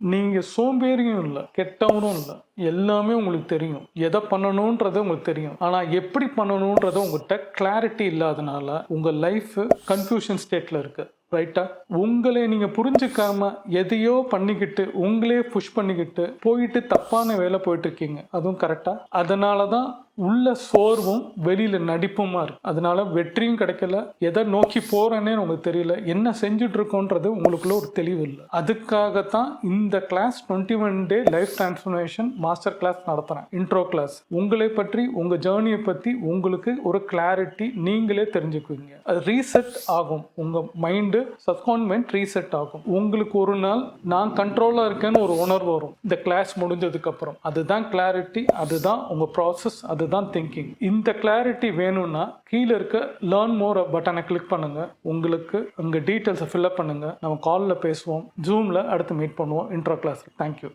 நீங்கள் சோம்பேறியும் இல்லை, கெட்டவனும் இல்லை. எல்லாமே உங்களுக்கு தெரியும். எதை பண்ணணுன்றது உங்களுக்கு தெரியும். ஆனால் எப்படி பண்ணணுன்றது உங்கள்கிட்ட கிளாரிட்டி இல்லாதனால உங்கள் லைஃப் கன்ஃபியூஷன் ஸ்டேட்டில் இருக்குது. ரைட்டா? உங்களை நீங்கள் புரிஞ்சுக்காம எதையோ பண்ணிக்கிட்டு உங்களே புஷ் பண்ணிக்கிட்டு போயிட்டு தப்பான வேலை போயிட்டு இருக்கீங்க. அதுவும் கரெக்டா? அதனால தான் உள்ள சோர்வும் வெளியில நடிப்புமா இருக்கு. அதனால வெற்றியும் கிடைக்கல, எதை நோக்கி போறேன்னே உங்களுக்கு தெரியல, என்ன செஞ்சுட்டு இருக்கோன்றது உங்களுக்குள்ள ஒரு தெளிவு இல்லை. அதுக்காகத்தான் இந்த class 21 day life transformation master class நடத்துறேன். Intro class. உங்களை பற்றி, உங்க ஜேர்னியை பற்றி உங்களுக்கு ஒரு கிளாரிட்டி நீங்களே தெரிஞ்சுக்குவீங்க. அது ரீசெட் ஆகும். உங்க மைண்டு சப்கான்மெண்ட் ரீசெட் ஆகும். உங்களுக்கு ஒரு நாள் நான் கண்ட்ரோலா இருக்கேன்னு ஒரு உணர்வு வரும் இந்த கிளாஸ் முடிஞ்சதுக்கு அப்புறம். அதுதான் கிளாரிட்டி, அதுதான் உங்க ப்ராசஸ், அதுதான் திங்கிங். இந்த கிளாரிட்டி வேணும்னா கீழே இருக்க லேர்ன் மோர் பட்டனை கிளிக் பண்ணுங்க. உங்களுக்கு உங்க டீட்டெயில்ஸை ஃபில்அப் பண்ணுங்க. நம்ம காலில் பேசுவோம், ஜூமில் அடுத்து மீட் பண்ணுவோம் இன்ட்ரோ கிளாஸ். தேங்க்யூ.